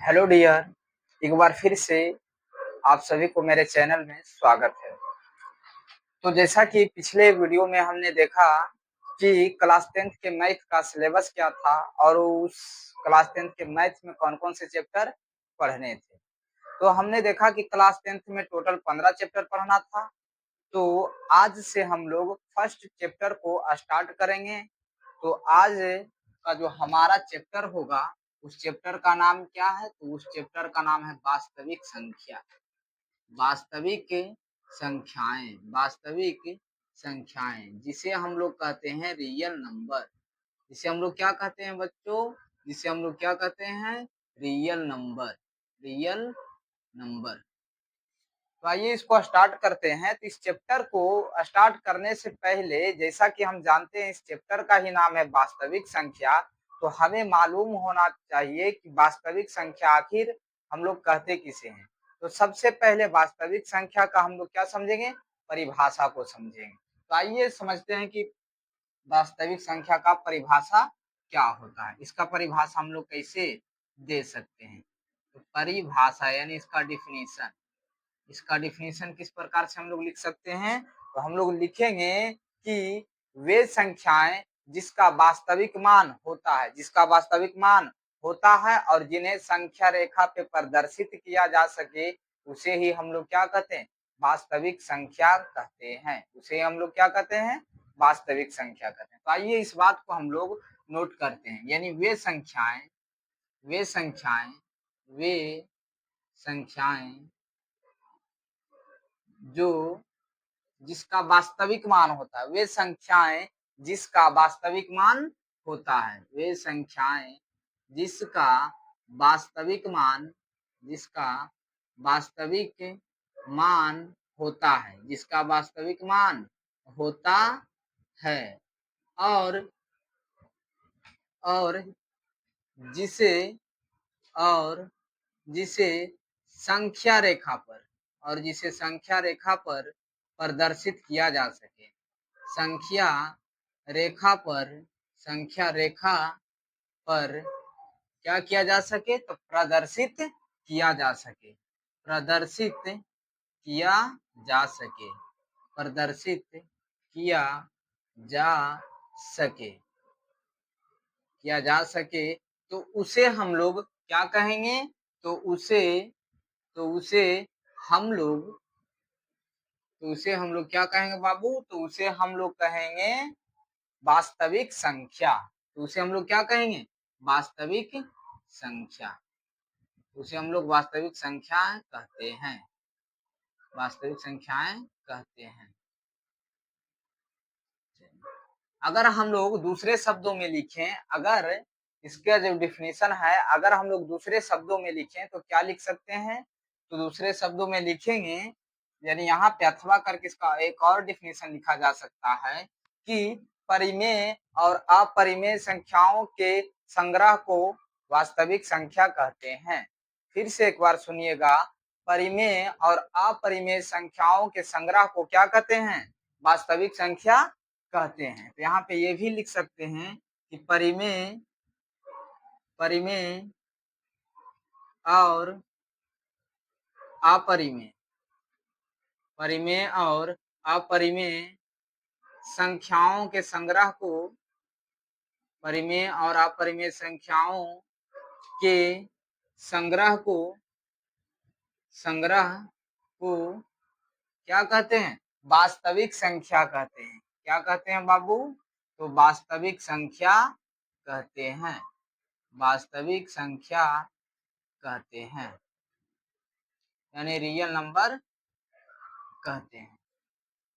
Hello dear, एक बार फिर से आप सभी को मेरे चैनल में स्वागत है। तो जैसा कि पिछले वीडियो में हमने देखा कि क्लास 10th के मैथ का सिलेबस क्या था और उस क्लास 10th के मैथ में कौन कौन से चैप्टर पढ़ने थे। तो हमने देखा कि क्लास 10th में टोटल 15 चैप्टर पढ़ना था। तो आज से हम लोग फर्स्ट चैप्टर को स्टार्ट करेंगे। तो आज का जो हमारा चैप्टर होगा उस चैप्टर का नाम क्या है? तो उस चैप्टर का नाम है वास्तविक संख्या। वास्तविक संख्याएं, वास्तविक संख्याएं जिसे हम लोग कहते हैं रियल नंबर। जिसे हम लोग क्या कहते हैं बच्चों? जिसे हम लोग क्या कहते हैं? Real number, real number. तो आइए इसको स्टार्ट करते हैं। तो इस चैप्टर को स्टार्ट करने से पहले, जैसा कि हम जानते हैं इस चैप्टर का ही नाम है वास्तविक संख्या, तो हमें मालूम होना चाहिए कि वास्तविक संख्या आखिर हम लोग कहते किसे हैं। तो सबसे पहले वास्तविक संख्या का हम लोग क्या समझेंगे? परिभाषा को समझेंगे। तो आइए समझते हैं कि वास्तविक संख्या का परिभाषा क्या होता है। इसका परिभाषा हम लोग कैसे दे सकते हैं? तो परिभाषा यानी इसका डिफिनीशन, इसका डिफिनीशन किस प्रकार से हम लोग लिख सकते हैं? तो हम लोग लिखेंगे कि वे संख्याएं जिसका वास्तविक मान होता है, जिसका वास्तविक मान होता है और जिन्हें संख्या रेखा पे प्रदर्शित किया जा सके, उसे ही हम लोग क्या कहते हैं? वास्तविक संख्या कहते हैं। उसे हम लोग क्या कहते हैं? वास्तविक संख्या कहते हैं। तो आइए इस बात को हम लोग नोट करते हैं। यानी वे संख्याएं, वे संख्याएं, वे संख्याएं जो जिसका वास्तविक मान होता है, वे संख्याएं जिसका वास्तविक मान होता है, वे संख्याएं जिसका वास्तविक मान, जिसका वास्तविक मान होता है, जिसका वास्तविक मान होता है और और जिसे और जिसे संख्या रेखा पर और जिसे संख्या रेखा पर प्रदर्शित किया जा सके। संख्या रेखा पर, संख्या रेखा पर क्या किया जा सके? तो प्रदर्शित किया जा सके, प्रदर्शित किया जा सके, प्रदर्शित किया जा सके, किया जा सके। तो उसे हम लोग क्या कहेंगे? तो उसे तो उसे हम लोग तो उसे हम लोग क्या कहेंगे बाबू? तो उसे हम लोग कहेंगे वास्तविक संख्या। तो उसे हम लोग क्या कहेंगे? वास्तविक संख्या। उसे हम लोग वास्तविक संख्याएं कहते हैं, वास्तविक संख्याएं कहते हैं। अगर हम लोग दूसरे शब्दों में लिखें, अगर इसका जो डिफिनीशन है अगर हम लोग दूसरे शब्दों में लिखें तो क्या लिख सकते हैं? तो दूसरे शब्दों में लिखेंगे, यानी यहाँ पे अथवा करके इसका एक और डिफिनीशन लिखा जा सकता है कि परिमेय और अपरिमेय संख्याओं के संग्रह को वास्तविक संख्या कहते हैं। फिर से एक बार सुनिएगा, परिमेय और अपरिमेय संख्याओं के संग्रह को क्या कहते हैं? वास्तविक संख्या कहते हैं। तो यहाँ पे ये भी लिख सकते हैं कि परिमेय परिमेय और अपरिमेय, परिमेय और अपरिमेय संख्याओं के संग्रह को, परिमेय और अपरिमेय संख्याओं के संग्रह को संग्रह को क्या कहते हैं? वास्तविक संख्या कहते हैं। क्या कहते हैं बाबू? तो वास्तविक संख्या कहते हैं, वास्तविक संख्या कहते हैं, यानी रियल नंबर कहते हैं।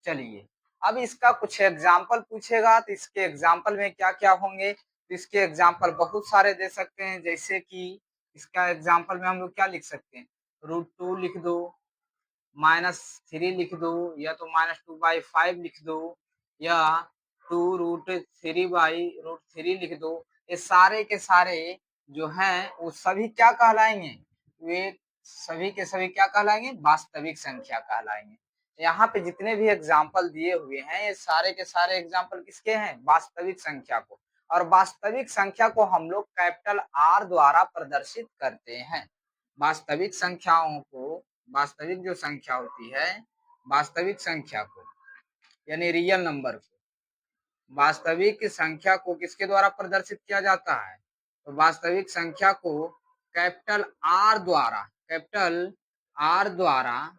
चलिए अब इसका कुछ एग्जाम्पल पूछेगा तो इसके एग्जाम्पल में क्या क्या होंगे? तो इसके एग्जाम्पल बहुत सारे दे सकते हैं। जैसे कि इसका एग्जाम्पल में हम लोग क्या लिख सकते हैं? √2 लिख दो, -3 लिख दो, या तो -2/5 लिख दो, या 2√3/√3 लिख दो। ये सारे के सारे जो हैं वो सभी क्या कहलाएंगे? वे सभी के सभी क्या कहलाएंगे? वास्तविक संख्या कहलाएंगे। यहाँ पे जितने भी एग्जाम्पल दिए हुए हैं ये सारे के सारे एग्जाम्पल किसके हैं? वास्तविक संख्या को। और वास्तविक संख्या को हम लोग कैपिटल R द्वारा प्रदर्शित करते हैं। वास्तविक संख्याओं को, वास्तविक जो संख्या होती है, वास्तविक संख्या को यानी रियल नंबर को, वास्तविक संख्या को किसके द्वारा प्रदर्शित किया जाता है? तो वास्तविक संख्या को कैपिटल आर द्वारा, कैपिटल आर द्वारा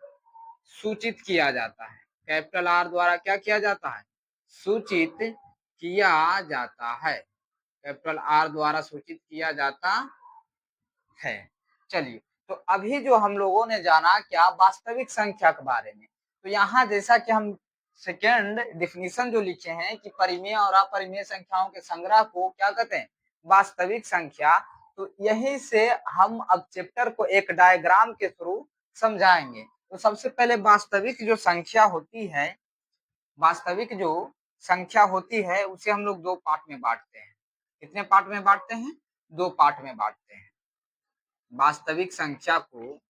सूचित किया जाता है। कैपिटल आर द्वारा क्या किया जाता है? सूचित किया जाता है। कैपिटल आर द्वारा सूचित किया जाता है। चलिए, तो अभी जो हम लोगों ने जाना क्या, वास्तविक संख्या के बारे में। तो यहाँ जैसा कि हम सेकेंड डिफिनीशन जो लिखे हैं कि परिमेय और अपरिमेय संख्याओं के संग्रह को क्या कहते हैं? वास्तविक संख्या। तो यहीं से हम अब चैप्टर को एक डायग्राम के थ्रू समझाएंगे। तो सबसे पहले वास्तविक जो संख्या होती है, वास्तविक जो संख्या होती है उसे हम लोग दो पार्ट में बांटते हैं। कितने पार्ट में बांटते हैं? दो पार्ट में बांटते हैं। वास्तविक संख्या को,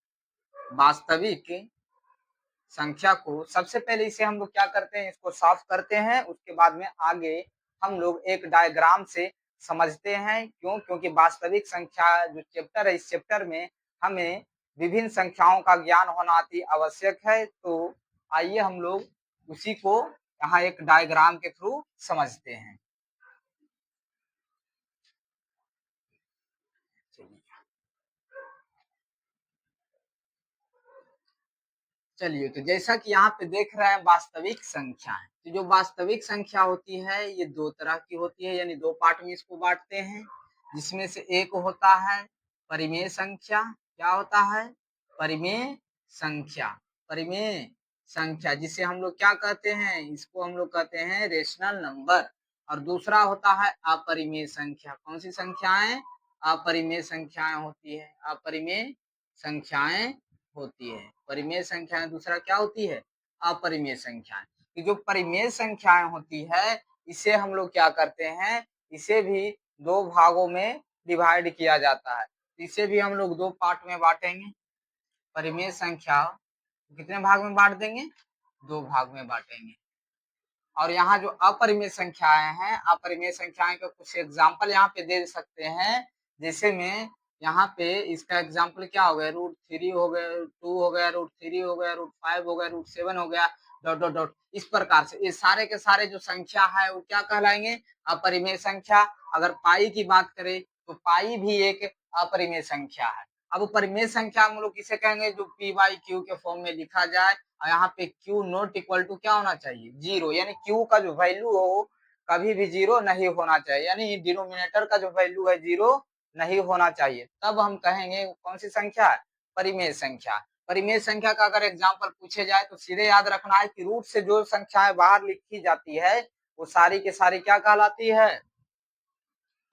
वास्तविक संख्या को सबसे पहले इसे हम लोग क्या करते हैं, इसको साफ करते हैं, उसके बाद में आगे हम लोग एक डायग्राम से समझते हैं। क्यों? क्योंकि वास्तविक संख्या जो चैप्टर है, इस चैप्टर में हमें विभिन्न संख्याओं का ज्ञान होना अति आवश्यक है। तो आइए हम लोग उसी को यहाँ एक डायग्राम के थ्रू समझते हैं। चलिए, तो जैसा कि यहाँ पे देख रहे हैं वास्तविक संख्या है, तो जो वास्तविक संख्या होती है ये दो तरह की होती है, यानी दो पार्ट में इसको बांटते हैं। जिसमें से एक होता है परिमेय संख्या। क्या होता है? परिमेय संख्या। परिमेय संख्या जिसे हम लोग क्या कहते हैं? इसको हम लोग कहते हैं रेशनल नंबर। और दूसरा होता है अपरिमेय संख्या। कौन सी संख्याएं? अपरिमेय संख्याएं होती है। अपरिमेय संख्याएं होती है। परिमेय संख्याएं दूसरा क्या होती है? अपरिमेय संख्याएं। कि जो परिमेय संख्याएं होती है इसे हम लोग क्या करते हैं? इसे भी दो भागों में डिवाइड किया जाता है। इसे भी हम लोग दो पार्ट में बांटेंगे। परिमेय संख्या कितने भाग में बांट देंगे? दो भाग में बांटेंगे। और यहाँ जो अपरिमेय संख्याएं हैं, अपरिमेय संख्याएं का कुछ एग्जाम्पल यहाँ पे दे सकते हैं। जैसे में यहाँ पे इसका एग्जाम्पल क्या हो गया? √3 हो गया, 2 हो गया, √3 हो गया, √5 हो गया, √7 हो गया, डॉट डॉट डॉट। इस प्रकार से ये सारे के सारे जो संख्या है वो क्या कहलाएंगे? अपरिमेय संख्या। अगर पाई की बात करें तो पाई भी एक अपरिमेय संख्या है। अब परिमेय संख्या हम लोग किसे कहेंगे? जो p/q के फॉर्म में लिखा जाए और यहाँ पे q नॉट इक्वल टू क्या होना चाहिए? जीरो। यानी q का जो वैल्यू हो कभी भी जीरो नहीं होना चाहिए, यानी डिनोमिनेटर का जो वैल्यू है जीरो नहीं होना चाहिए। तब हम कहेंगे कौन सी संख्या है? परिमेय संख्या। परिमेय संख्या का अगर एग्जाम्पल पूछे जाए तो सीधे याद रखना है कि रूट से जो संख्याएं बाहर लिखी जाती है वो सारी के सारी क्या कहलाती है?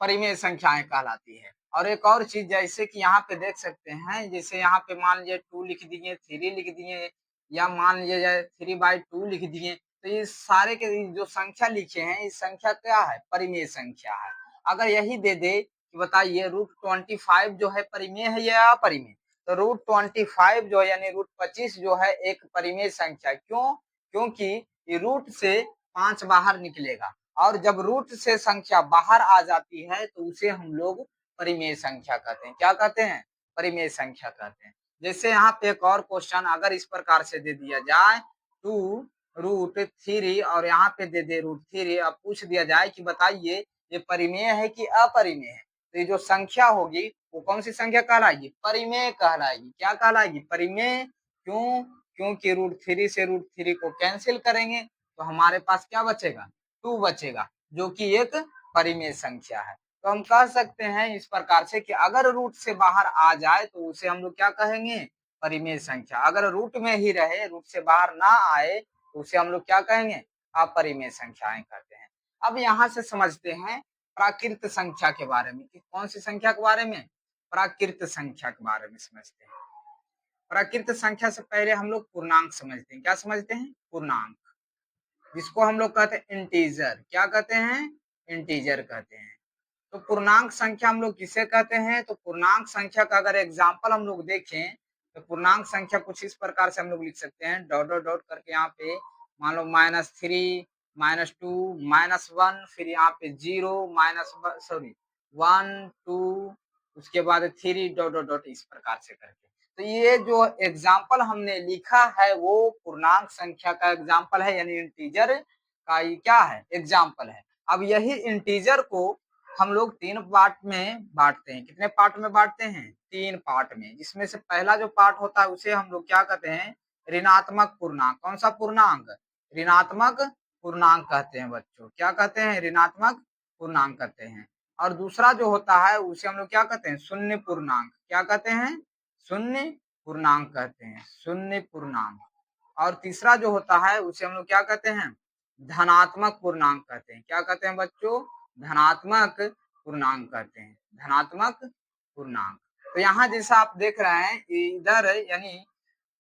परिमेय संख्याएं कहलाती है। और एक और चीज जैसे कि यहाँ पे देख सकते हैं, जैसे यहाँ पे मान लीजिए 2 लिख दिए, 3 लिख दिए, या मान लीजिए 3/2 लिख दिए, तो ये सारे के जो संख्या लिखे हैं इस संख्या क्या है? परिमेय संख्या है। अगर यही दे दे कि बताइए √25 जो है परिमेय है या अपरिमेय, तो √25 जो है यानी √25 जो है एक परिमेय संख्या। क्यों? क्योंकि ये रूट से 5 बाहर निकलेगा, और जब रूट से संख्या बाहर आ जाती है तो उसे हम लोग परिमेय संख्या कहते हैं। क्या कहते हैं? परिमेय संख्या कहते हैं। जैसे यहाँ पे एक और क्वेश्चन अगर इस प्रकार से दे दिया जाए 2√3 और यहाँ पे दे दे √3, अब पूछ दिया जाए कि बताइए ये परिमेय है कि अपरिमेय है, तो ये जो संख्या होगी वो कौन सी संख्या कहलाएगी? परिमेय कहलाएगी। क्या कहलाएगी? परिमेय। क्यों? क्योंकि √3 से √3 को कैंसिल करेंगे तो हमारे पास क्या बचेगा? 2 बचेगा, जो कि एक परिमेय संख्या है। तो हम कह सकते हैं इस प्रकार से कि अगर रूट से बाहर आ जाए तो उसे हम लोग क्या कहेंगे? परिमेय संख्या। अगर रूट में ही रहे, रूट से बाहर ना आए, तो उसे हम लोग क्या कहेंगे? अपरिमेय संख्याएं कहते हैं। अब यहाँ से समझते हैं प्राकृत संख्या के बारे में। कि कौन सी संख्या के बारे में? प्राकृत संख्या के बारे में समझते हैं। प्राकृत संख्या से पहले हम लोग पूर्णांक समझते हैं। क्या समझते हैं? पूर्णांक, जिसको हम लोग कहते हैं इंटीजर। क्या कहते हैं? इंटीजर कहते हैं। तो पूर्णांक संख्या हम लोग किसे कहते हैं? तो पूर्णांक संख्या का अगर एग्जाम्पल हम लोग देखें तो पूर्णांक संख्या कुछ इस प्रकार से हम लोग लिख सकते हैं, डॉट डॉट डॉट करके यहाँ पे मान लो -3, -2, -1, फिर यहाँ पे 0, -1, 2, उसके बाद 3 डॉट डॉट डॉट इस प्रकार से करके। तो ये जो एग्जाम्पल हमने लिखा है वो पूर्णांक संख्या का एग्जाम्पल है, यानी इंटीजर का ये क्या है, एग्जाम्पल है। अब यही इंटीजर को हम लोग 3 पार्ट में बांटते हैं। कितने पार्ट में बांटते हैं? 3 पार्ट में, जिसमें से पहला जो पार्ट होता है उसे हम लोग क्या कहते हैं, ऋणात्मक पूर्णांक। कौन सा पूर्णांक? ऋणात्मक पूर्णांक कहते हैं बच्चों। क्या कहते हैं? ऋणात्मक पूर्णांक कहते हैं। और दूसरा जो होता है उसे हम लोग क्या कहते हैं, शून्य पूर्णांक। क्या कहते हैं? शून्य पूर्णांक कहते हैं, शून्य पूर्णांक। और तीसरा जो होता है उसे हम लोग क्या कहते हैं, धनात्मक पूर्णांक कहते हैं। क्या कहते हैं बच्चों? धनात्मक पूर्णांक कहते हैं, धनात्मक पूर्णांक। तो यहाँ जैसा आप देख रहे हैं इधर यानी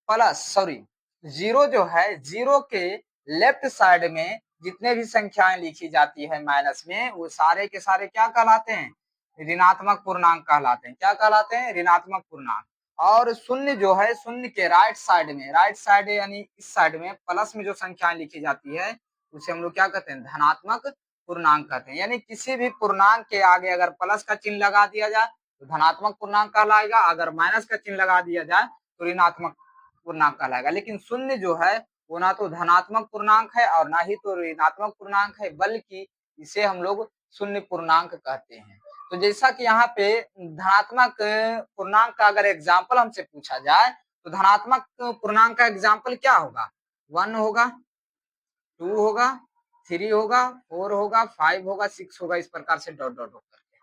प्लस सॉरी जीरो जो है, जीरो के लेफ्ट साइड में जितने भी संख्याएं लिखी जाती है माइनस में, वो सारे के सारे क्या कहलाते हैं, ऋणात्मक पूर्णांक कहलाते हैं। क्या कहलाते हैं? ऋणात्मक पूर्णांक। और शून्य जो है, शून्य के राइट साइड में, राइट साइड यानी इस साइड में प्लस में जो संख्याएं लिखी जाती है उसे हम लोग क्या कहते हैं, धनात्मक पूर्णांक कहते हैं। यानी किसी भी पूर्णांक के आगे अगर प्लस का चिन्ह लगा दिया जाए तो धनात्मक पूर्णांक कहलाएगा, अगर माइनस का चिन्ह लगा दिया जाए तो ऋणात्मक पूर्णांक कहलाएगा। लेकिन शून्य जो है वो ना तो धनात्मक पूर्णांक है और ना ही तो ऋणात्मक पूर्णांक है, बल्कि इसे हम लोग शून्य पूर्णांक कहते हैं। तो जैसा कि यहाँ पे धनात्मक पूर्णांक का अगर एग्जाम्पल हमसे पूछा जाए तो धनात्मक पूर्णांक का एग्जाम्पल क्या होगा? 1 होगा, 2 होगा, 3 होगा, 4 होगा, 5 होगा, 6 होगा, इस प्रकार से डॉट डॉट डॉट करके।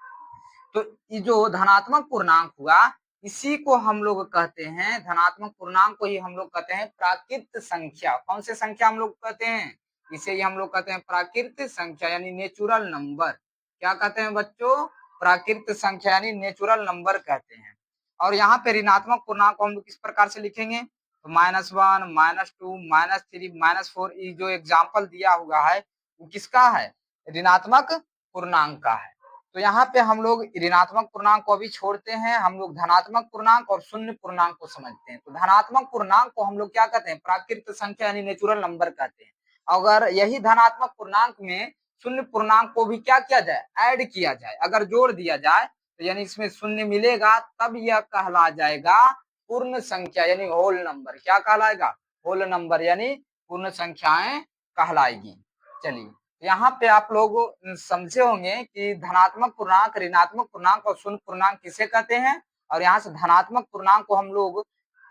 तो ये जो धनात्मक पूर्णांक हुआ इसी को हम लोग कहते हैं, धनात्मक पूर्णांक को ही हम लोग कहते हैं प्राकृत संख्या। कौन से संख्या हम लोग कहते हैं? इसे ही हम लोग कहते हैं प्राकृत संख्या यानी नेचुरल नंबर। क्या कहते हैं बच्चों? प्राकृत संख्या यानी नेचुरल नंबर कहते हैं। और यहाँ पे ऋणात्मक पूर्णांक को हम लोग किस प्रकार से लिखेंगे? तो -1, -2, -3, -4 ये जो एग्जाम्पल दिया हुआ है वो किसका है? ऋणात्मक पूर्णांक का है। तो यहाँ पे हम लोग ऋणात्मक पूर्णांक को अभी छोड़ते हैं, हम लोग धनात्मक पूर्णांक और शून्य पूर्णांक को समझते हैं। तो धनात्मक पूर्णांक को हम लोग क्या कहते हैं? प्राकृत संख्या यानी नेचुरल नंबर कहते हैं। अगर यही धनात्मक पूर्णांक में शून्य पूर्णांक को भी क्या किया जाए? ऐड किया जाए, अगर जोड़ दिया जाए तो यानी इसमें शून्य मिलेगा, तब यह कहला जाएगा पूर्ण संख्या यानी होल नंबर। क्या कहलाएगा? होल नंबर यानी पूर्ण संख्याएं कहलाएगी। चलिए यहाँ पे आप लोग समझे होंगे कि धनात्मक पूर्णांक, ऋणात्मक पूर्णांक और शून्य पूर्णांक किसे कहते हैं। और यहाँ से धनात्मक पूर्णांक को हम लोग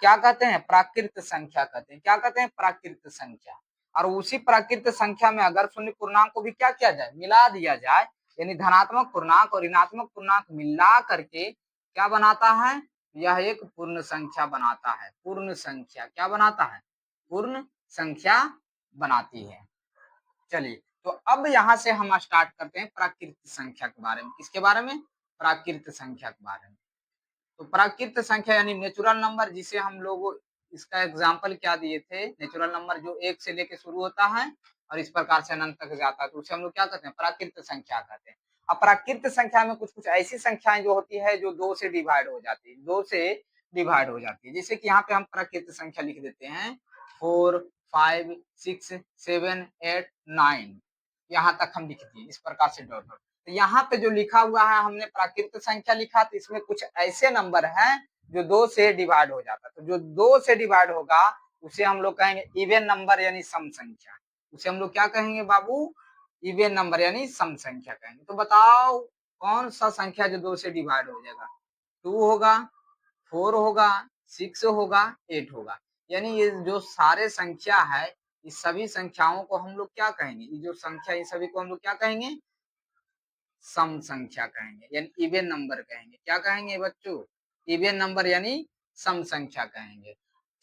क्या कहते हैं? प्राकृत संख्या कहते हैं। क्या कहते हैं? प्राकृत संख्या। और उसी प्राकृत संख्या में अगर शून्य पूर्णांक को भी क्या किया जाए? मिला दिया जाए, यानी धनात्मक पूर्णांक और ऋणात्मक पूर्णांक मिला करके क्या बनाता है? यह एक पूर्ण संख्या बनाता है। पूर्ण संख्या क्या बनाता है? पूर्ण संख्या बनाती है। चलिए तो अब यहाँ से हम स्टार्ट करते हैं प्राकृत संख्या के बारे में। किसके बारे में? प्राकृत संख्या के बारे में। तो प्राकृत संख्या यानी नेचुरल नंबर, जिसे हम लोग इसका एग्जाम्पल क्या दिए थे, नेचुरल नंबर जो 1 से लेके शुरू होता है और इस प्रकार से अनंत तक जाता है, तो उसे हम लोग क्या कहते हैं? प्राकृत संख्या कहते हैं। अब प्राकृत संख्या में कुछ कुछ ऐसी संख्याएं जो होती है जो 2 से डिवाइड हो जाती है, 2 से डिवाइड हो जाती है। जैसे कि यहाँ पे हम प्राकृत संख्या लिख देते हैं 4, 5, 6, 7, 8, 9, यहाँ तक हम लिख दिए इस प्रकार से डॉट डॉट। तो यहाँ पे जो लिखा हुआ है हमने प्राकृत संख्या लिखा, तो इसमें कुछ ऐसे नंबर हैं जो 2 से डिवाइड हो जाता है। तो जो 2 से डिवाइड होगा उसे हम लोग कहेंगे इवन नंबर यानी सम संख्या। उसे हम लोग क्या कहेंगे बाबू? इवन नंबर यानी सम संख्या कहेंगे। तो बताओ कौन सा संख्या जो 2 से डिवाइड हो जाएगा? 2 होगा, 4 होगा, 6 होगा, 8 होगा। यानी ये जो सारे संख्या है, इस सभी संख्याओं को हम लोग क्या कहेंगे? ये जो संख्या ये सभी को हम लोग क्या कहेंगे? सम संख्या कहेंगे, यानी इवन नंबर कहेंगे। क्या कहेंगे बच्चों? इवन नंबर यानी सम संख्या कहेंगे।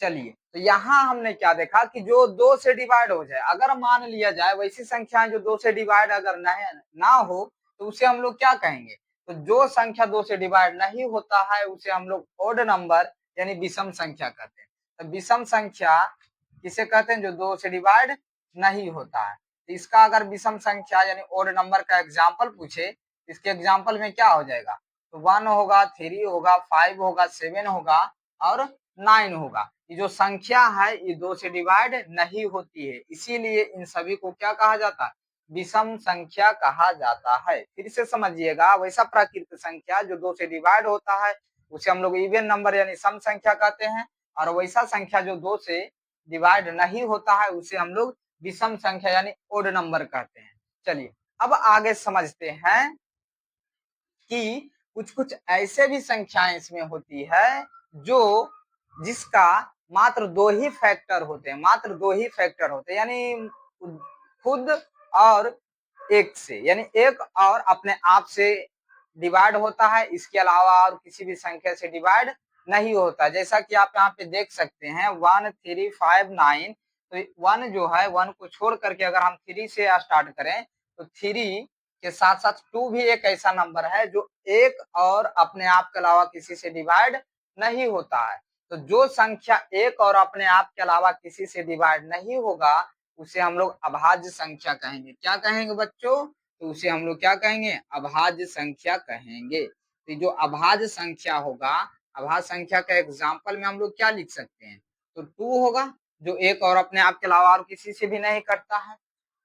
चलिए तो यहाँ हमने क्या देखा कि जो 2 से डिवाइड हो जाए, अगर मान लिया जाए वैसी संख्याएं जो 2 से डिवाइड अगर ना हो तो उसे हम लोग क्या कहेंगे? तो जो संख्या 2 से डिवाइड नहीं होता है उसे हम लोग ओड नंबर यानी विषम संख्या कहते हैं। तो विषम संख्या किसे कहते हैं? जो 2 से डिवाइड नहीं होता है। तो इसका अगर विषम संख्या यानी ओड नंबर का एग्जाम्पल पूछे, इसके एग्जाम्पल में क्या हो जाएगा? तो 1 होगा, 3 होगा, 5 होगा, 7 होगा और 9 होगा। ये जो संख्या है ये 2 से डिवाइड नहीं होती है, इसीलिए इन सभी को क्या कहा जाता है? विषम संख्या कहा जाता है। फिर से समझिएगा, वैसा प्राकृत संख्या जो 2 से डिवाइड होता है उसे हम लोग इवन नंबर यानी सम संख्या कहते हैं, और वैसा संख्या जो 2 से डिवाइड नहीं होता है उसे हम लोग विषम संख्या यानी ओड नंबर कहते हैं। चलिए अब आगे समझते हैं कि कुछ कुछ ऐसे भी संख्याएं इसमें होती है जो जिसका मात्र 2 ही फैक्टर होते हैं, मात्र 2 ही फैक्टर होते हैं, यानी खुद और एक से, यानी एक और अपने आप से डिवाइड होता है, इसके अलावा और किसी भी संख्या से डिवाइड नहीं होता। जैसा कि आप यहाँ पे देख सकते हैं 1 3 5 9, तो 1 जो है 1 को छोड़ करके अगर हम 3 से स्टार्ट करें तो 3 के साथ साथ 2 भी एक ऐसा नंबर है जो एक और अपने आप के अलावा किसी से डिवाइड नहीं होता है। तो जो संख्या एक और अपने आप के अलावा किसी से डिवाइड नहीं होगा उसे हम लोग अभाज्य संख्या कहेंगे। क्या कहेंगे बच्चों? तो उसे हम लोग क्या कहेंगे? अभाज्य संख्या कहेंगे। तो जो अभाज्य संख्या होगा, अभाज्य संख्या का एग्जाम्पल में हम लोग क्या लिख सकते हैं? तो 2 होगा जो एक और अपने आप के अलावा और किसी से भी नहीं कटता है।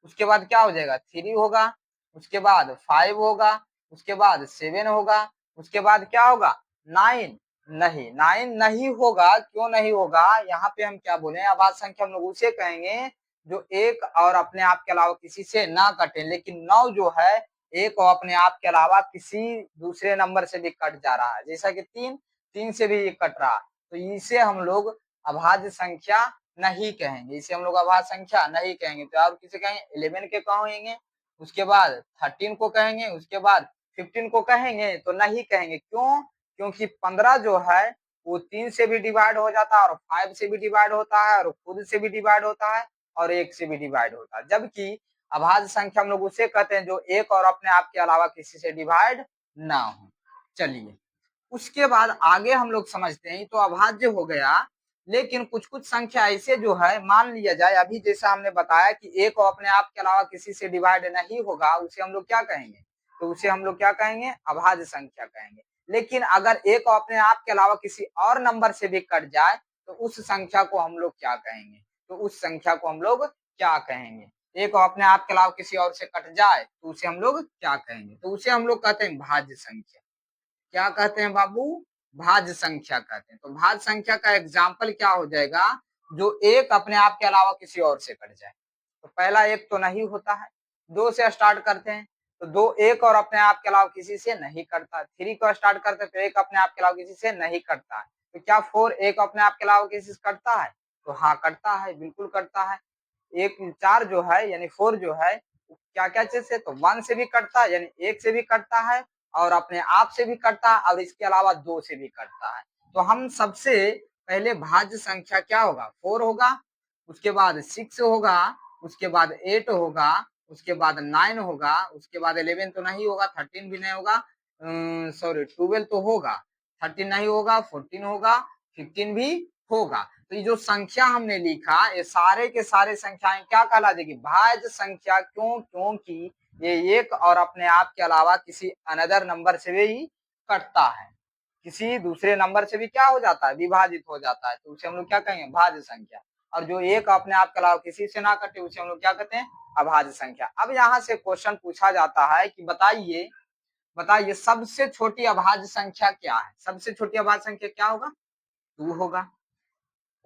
उसके बाद क्या हो जाएगा? 3 होगा, उसके बाद 5 होगा, उसके बाद 7 होगा, उसके बाद क्या होगा? 9 नहीं, 9 नहीं होगा। क्यों नहीं होगा? यहाँ पे हम क्या बोले? अभाज्य संख्या हम लोग उसे कहेंगे जो एक और अपने आप के अलावा किसी से ना कटे। लेकिन 9 जो है एक और अपने आप के अलावा किसी दूसरे नंबर से भी कट जा रहा है, जैसा कि 3 से भी कट रहा है, तो इसे हम लोग अभाज्य संख्या नहीं कहेंगे, इसे हम लोग अभाज्य संख्या नहीं कहेंगे। तो और किसे कहेंगे? 11 के कहेंगे, उसके बाद 13 को कहेंगे, उसके बाद 15 को कहेंगे तो नहीं कहेंगे। क्यों? क्योंकि 15 जो है वो 3 से भी डिवाइड हो जाता है और 5 से भी डिवाइड होता है और खुद से भी डिवाइड होता है और एक से भी डिवाइड होता है। जबकि अभाज्य संख्या हम लोग उसे कहते हैं जो एक और अपने आप के अलावा किसी से डिवाइड ना हो। चलिए उसके बाद आगे हम लोग समझते हैं, तो अभाज्य हो गया। लेकिन कुछ कुछ संख्या ऐसे जो है, मान लिया जाए अभी जैसा हमने बताया कि एक और अपने आप के अलावा किसी से डिवाइड नहीं होगा, उसे हम लोग क्या कहेंगे? तो उसे हम लोग क्या कहेंगे? अभाज्य संख्या कहेंगे। लेकिन अगर एक और अपने आप के अलावा किसी और नंबर से भी कट जाए तो उस संख्या को हम लोग क्या कहेंगे? तो उस संख्या को हम लोग क्या कहेंगे? एक और अपने आप के अलावा किसी और से कट जाए तो उसे हम लोग क्या कहेंगे? तो उसे हम लोग कहते हैं भाज्य संख्या। क्या कहते हैं बाबू? भाज्य संख्या कहते हैं। तो भाज्य संख्या का एग्जाम्पल क्या हो जाएगा? जो एक अपने आप के अलावा किसी और से कट जाए। तो पहला एक तो नहीं होता है, 2 से स्टार्ट करते हैं तो 2 एक और अपने आप के अलावा किसी से नहीं कटता। 3 को स्टार्ट करते हैं तो एक अपने आप के अलावा किसी से नहीं कटता है। तो क्या 4 एक अपने आप के अलावा किसी से कटता है? तो हाँ कटता है, बिल्कुल कटता है। 4 जो है यानी 4 जो है क्या क्या चीज से? तो 1 से भी कटता है, यानी एक से भी कटता है और अपने आप से भी कटता है और इसके अलावा 2 से भी कटता है। तो हम सबसे पहले भाज्य संख्या क्या होगा? 4 होगा, उसके बाद 6 होगा, उसके बाद 8 होगा, उसके बाद 9 होगा, उसके बाद 11 तो नहीं होगा, 13 भी नहीं होगा, सॉरी 12 तो होगा, 13 नहीं होगा, 14 होगा, 15 भी होगा। तो ये जो संख्या हमने लिखा ये सारे के सारे संख्याएं क्या कहला देगी? भाज्य संख्या। क्यों? क्योंकि ये एक और अपने आप के अलावा किसी अनदर नंबर से भी कटता है, किसी दूसरे नंबर से भी क्या हो जाता है? विभाजित हो जाता है। तो उसे हम लोग क्या कहेंगे? भाज्य संख्या। और जो एक अपने आप के अलावा किसी से ना कटे उसे हम लोग क्या कहते हैं? अभाज्य संख्या। अब यहाँ से क्वेश्चन पूछा जाता है कि बताइए बताइए सबसे छोटी अभाज्य संख्या क्या है? सबसे छोटी अभाज्य संख्या क्या होगा? 2 होगा।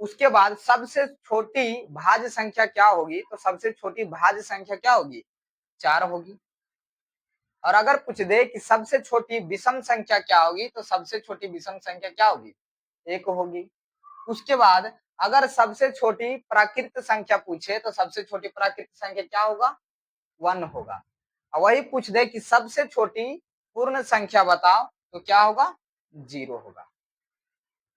उसके बाद सबसे छोटी भाज्य संख्या क्या होगी? तो सबसे छोटी भाज्य संख्या क्या होगी? 4 होगी। और अगर पूछ दे कि सबसे छोटी विषम संख्या क्या होगी? तो सबसे छोटी विषम संख्या क्या होगी? 1 होगी। उसके बाद अगर सबसे छोटी प्राकृत संख्या पूछे तो सबसे छोटी प्राकृत संख्या क्या होगा? 1 होगा। और वही पूछ दे कि सबसे छोटी पूर्ण संख्या बताओ तो क्या होगा? 0 होगा।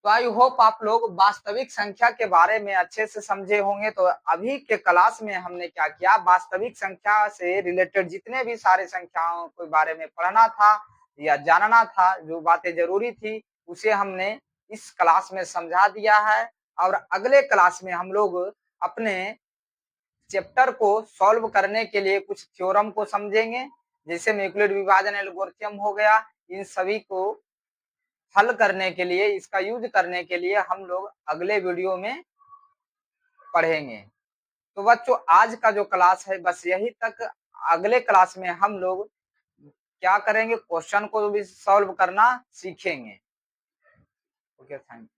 तो आई होप आप लोग वास्तविक संख्या के बारे में अच्छे से समझे होंगे। तो अभी के क्लास में हमने क्या किया? वास्तविक संख्या से रिलेटेड जितने भी सारे संख्याओं के बारे में पढ़ना था या जानना था, जो बातें जरूरी थी उसे हमने इस क्लास में समझा दिया है। और अगले क्लास में हम लोग अपने चैप्टर को सॉल्व करने के लिए कुछ थ्योरम को समझेंगे, जैसे न्यूक्लियर विभाजन एल्गोरिथम हो गया। इन सभी को हल करने के लिए, इसका यूज करने के लिए हम लोग अगले वीडियो में पढ़ेंगे। तो बच्चों आज का जो क्लास है बस यही तक। अगले क्लास में हम लोग क्या करेंगे, क्वेश्चन को भी सॉल्व करना सीखेंगे। Okay, thank you.